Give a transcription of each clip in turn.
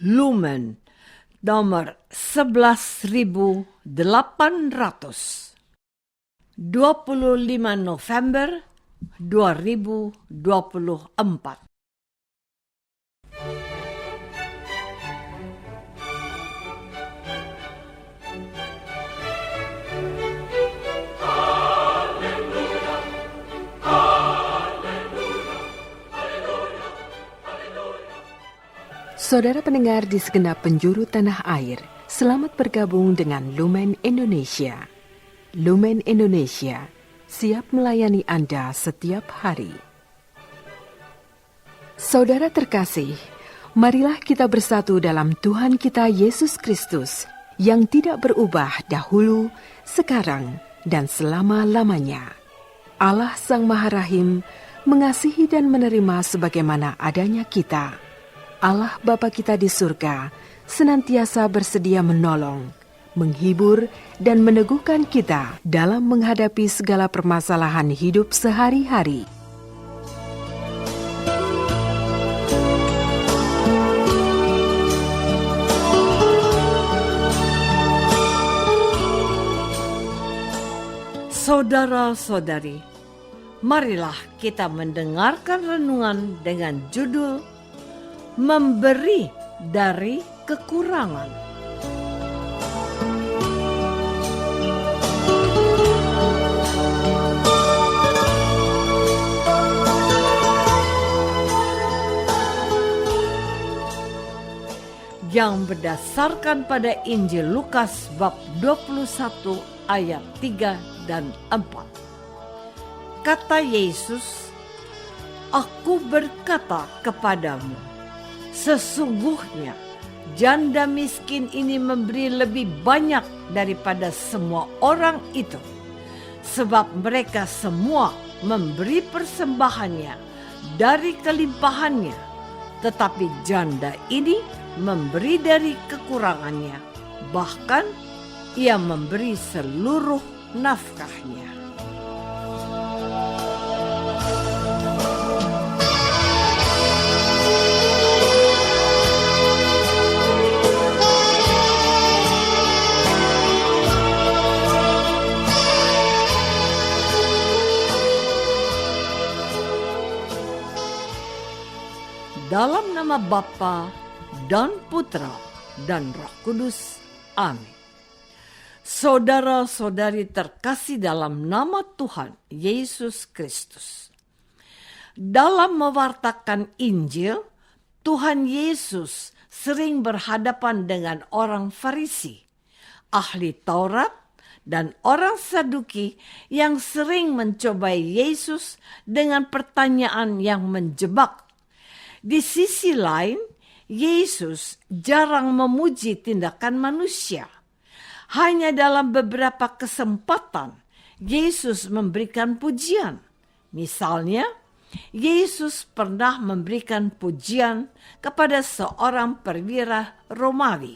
Lumen nomor 11.800, 25 November 2024. Saudara pendengar di segenap penjuru tanah air, selamat bergabung dengan Lumen Indonesia. Lumen Indonesia siap melayani Anda setiap hari. Saudara terkasih, marilah kita bersatu dalam Tuhan kita Yesus Kristus yang tidak berubah dahulu, sekarang, dan selama-lamanya. Allah Sang Maha Rahim mengasihi dan menerima sebagaimana adanya kita. Allah Bapa kita di surga senantiasa bersedia menolong, menghibur, dan meneguhkan kita dalam menghadapi segala permasalahan hidup sehari-hari. Saudara-saudari, marilah kita mendengarkan renungan dengan judul Memberi dari Kekurangan. Yang berdasarkan pada Injil Lukas bab 21 ayat 3 dan 4. Kata Yesus, "Aku berkata kepadamu, sesungguhnya janda miskin ini memberi lebih banyak daripada semua orang itu, sebab mereka semua memberi persembahannya dari kelimpahannya, tetapi janda ini memberi dari kekurangannya, bahkan ia memberi seluruh nafkahnya." Dalam nama Bapa dan Putra dan Roh Kudus. Amin. Saudara-saudari terkasih dalam nama Tuhan Yesus Kristus. Dalam mewartakan Injil, Tuhan Yesus sering berhadapan dengan orang Farisi, ahli Taurat, dan orang Saduki yang sering mencobai Yesus dengan pertanyaan yang menjebak. Di sisi lain, Yesus jarang memuji tindakan manusia. Hanya dalam beberapa kesempatan, Yesus memberikan pujian. Misalnya, Yesus pernah memberikan pujian kepada seorang perwira Romawi.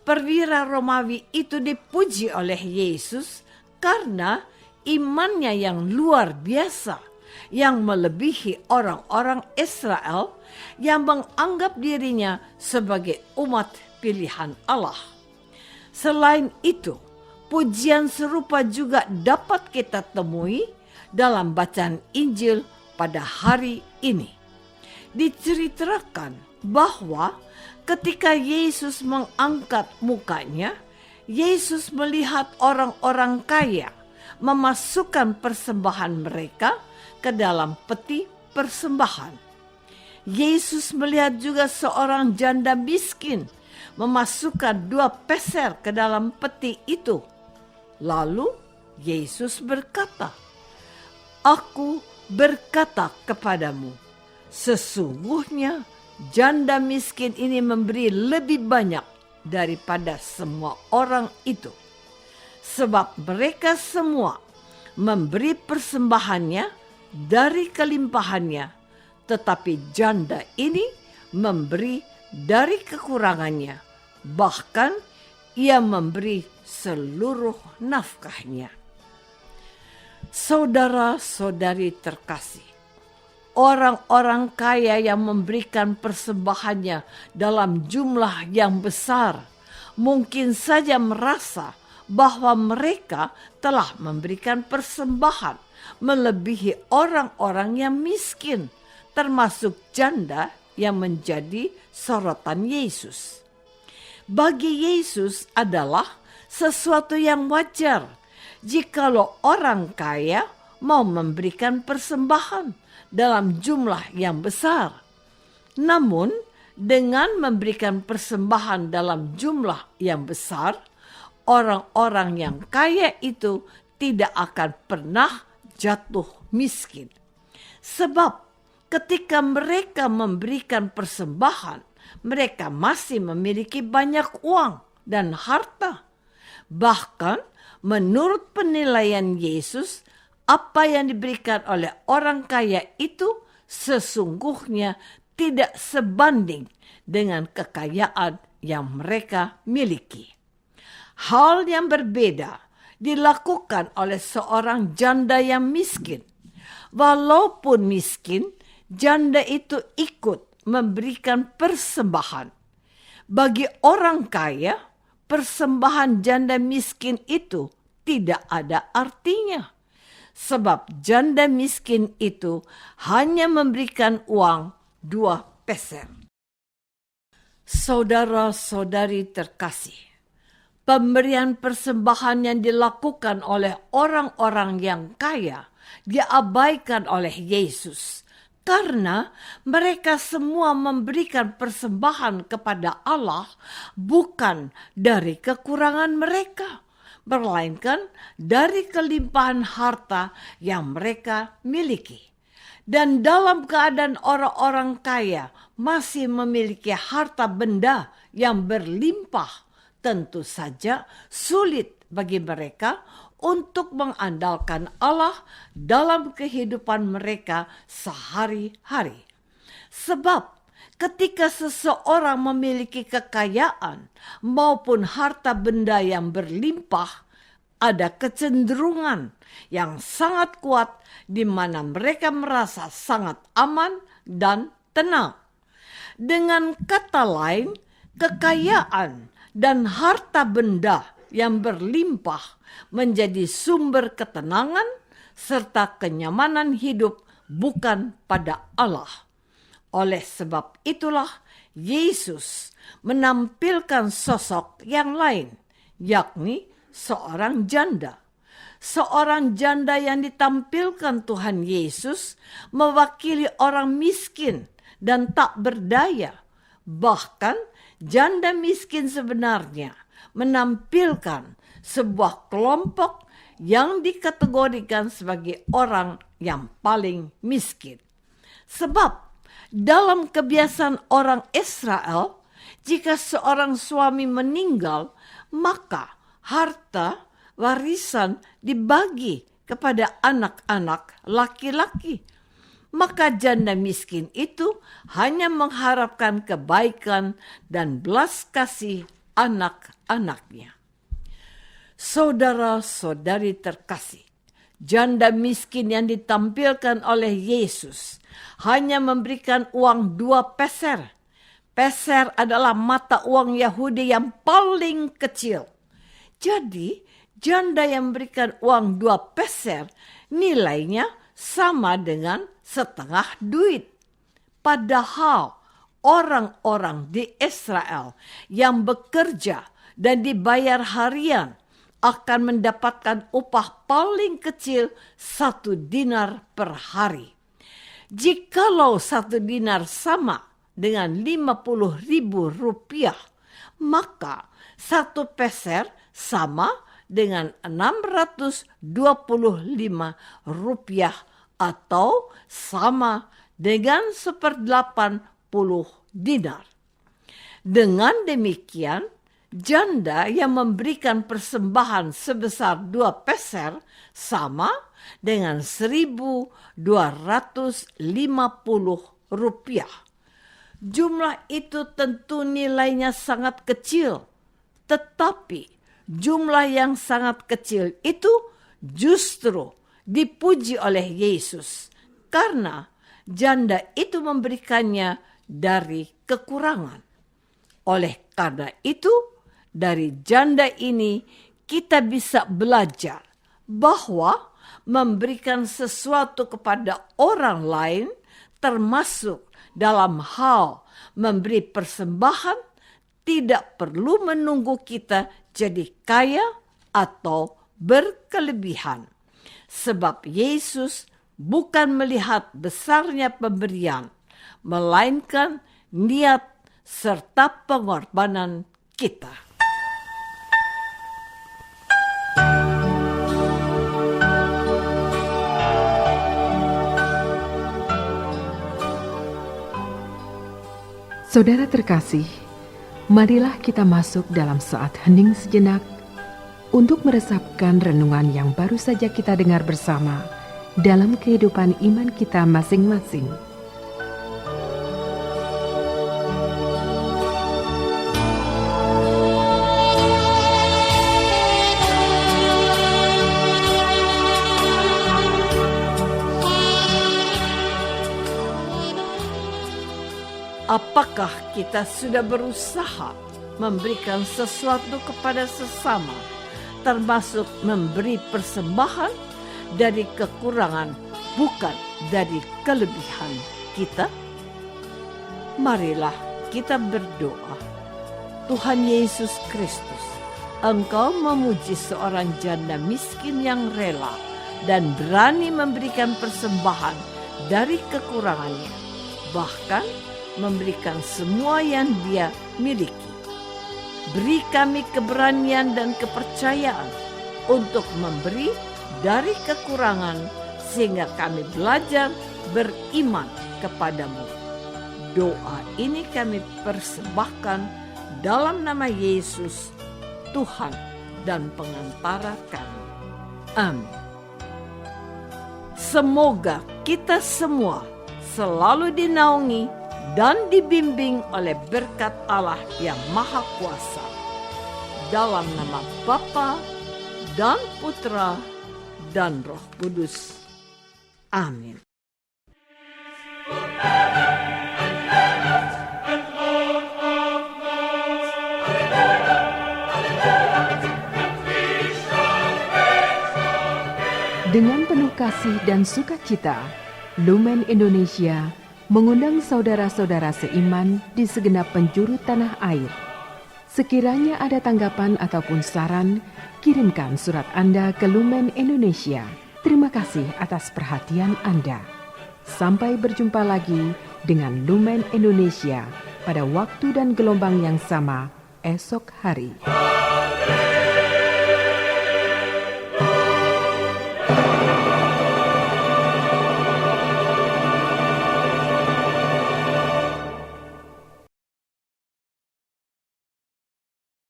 Perwira Romawi itu dipuji oleh Yesus karena imannya yang luar biasa, yang melebihi orang-orang Israel yang menganggap dirinya sebagai umat pilihan Allah. Selain itu, pujian serupa juga dapat kita temui dalam bacaan Injil pada hari ini. Diceritakan bahwa ketika Yesus mengangkat mukanya, Yesus melihat orang-orang kaya memasukkan persembahan mereka ke dalam peti persembahan. Yesus melihat juga seorang janda miskin memasukkan 2 peser ke dalam peti itu. Lalu Yesus berkata, "Aku berkata kepadamu, sesungguhnya janda miskin ini memberi lebih banyak daripada semua orang itu. Sebab mereka semua memberi persembahannya dari kelimpahannya, tetapi janda ini memberi dari kekurangannya, bahkan ia memberi seluruh nafkahnya." Saudara-saudari terkasih, Orang-orang kaya yang memberikan persembahannya dalam jumlah yang besar mungkin saja merasa bahwa mereka telah memberikan persembahan melebihi orang-orang yang miskin, termasuk janda yang menjadi sorotan Yesus. Bagi Yesus adalah sesuatu yang wajar jikalau orang kaya mau memberikan persembahan dalam jumlah yang besar. Namun, dengan memberikan persembahan dalam jumlah yang besar, orang-orang yang kaya itu tidak akan pernah jatuh miskin. Sebab ketika mereka memberikan persembahan, mereka masih memiliki banyak uang dan harta. Bahkan menurut penilaian Yesus, apa yang diberikan oleh orang kaya itu sesungguhnya tidak sebanding dengan kekayaan yang mereka miliki. Hal yang berbeda dilakukan oleh seorang janda yang miskin. Walaupun miskin, janda itu ikut memberikan persembahan. Bagi orang kaya, persembahan janda miskin itu tidak ada artinya. Sebab janda miskin itu hanya memberikan uang 2 peser. Saudara-saudari terkasih, pemberian persembahan yang dilakukan oleh orang-orang yang kaya diabaikan oleh Yesus karena mereka semua memberikan persembahan kepada Allah bukan dari kekurangan mereka, melainkan dari kelimpahan harta yang mereka miliki. Dan dalam keadaan orang-orang kaya masih memiliki harta benda yang berlimpah, tentu saja sulit bagi mereka untuk mengandalkan Allah dalam kehidupan mereka sehari-hari. Sebab ketika seseorang memiliki kekayaan maupun harta benda yang berlimpah, ada kecenderungan yang sangat kuat di mana mereka merasa sangat aman dan tenang. Dengan kata lain, kekayaan dan harta benda yang berlimpah menjadi sumber ketenangan serta kenyamanan hidup bukan pada Allah. Oleh sebab itulah Yesus menampilkan sosok yang lain, yakni seorang janda. Seorang janda yang ditampilkan Tuhan Yesus mewakili orang miskin dan tak berdaya. Bahkan janda miskin sebenarnya menampilkan sebuah kelompok yang dikategorikan sebagai orang yang paling miskin. Sebab dalam kebiasaan orang Israel, jika seorang suami meninggal, maka harta warisan dibagi kepada anak-anak laki-laki. Maka janda miskin itu hanya mengharapkan kebaikan dan belas kasih anak-anaknya. Saudara-saudari terkasih, janda miskin yang ditampilkan oleh Yesus hanya memberikan uang 2 peser. Peser adalah mata uang Yahudi yang paling kecil. Jadi, janda yang memberikan uang 2 peser nilainya sama dengan setengah duit. Padahal orang-orang di Israel yang bekerja dan dibayar harian akan mendapatkan upah paling kecil 1 dinar per hari. Jikalau 1 dinar sama dengan 50.000 rupiah, maka 1 peser sama dengan 625 rupiah atau sama dengan 1/80 dinar. Dengan demikian, janda yang memberikan persembahan sebesar 2 peser sama dengan 1.250 rupiah. Jumlah itu tentu nilainya sangat kecil, tetapi jumlah yang sangat kecil itu justru dipuji oleh Yesus karena janda itu memberikannya dari kekurangan. Oleh karena itu, dari janda ini kita bisa belajar bahwa memberikan sesuatu kepada orang lain, termasuk dalam hal memberi persembahan, tidak perlu menunggu kita jadi kaya atau berkelebihan. Sebab Yesus bukan melihat besarnya pemberian, melainkan niat serta pengorbanan kita. Saudara terkasih, marilah kita masuk dalam saat hening sejenak untuk meresapkan renungan yang baru saja kita dengar bersama dalam kehidupan iman kita masing-masing. Apakah kita sudah berusaha memberikan sesuatu kepada sesama, termasuk memberi persembahan dari kekurangan, bukan dari kelebihan kita? Marilah kita berdoa. Tuhan Yesus Kristus, Engkau memuji seorang janda miskin yang rela dan berani memberikan persembahan dari kekurangannya, bahkan memberikan semua yang dia miliki. Beri kami keberanian dan kepercayaan untuk memberi dari kekurangan, sehingga kami belajar beriman kepadamu. Doa ini kami persembahkan dalam nama Yesus, Tuhan dan pengantara kami. Amin. Semoga kita semua selalu dinaungi dan dibimbing oleh berkat Allah yang Maha Kuasa. Dalam nama Bapa dan Putra dan Roh Kudus. Amin. Dengan penuh kasih dan sukacita, Lumen Indonesia mengundang saudara-saudara seiman di segenap penjuru tanah air. Sekiranya ada tanggapan ataupun saran, kirimkan surat Anda ke Lumen Indonesia. Terima kasih atas perhatian Anda. Sampai berjumpa lagi dengan Lumen Indonesia pada waktu dan gelombang yang sama esok hari.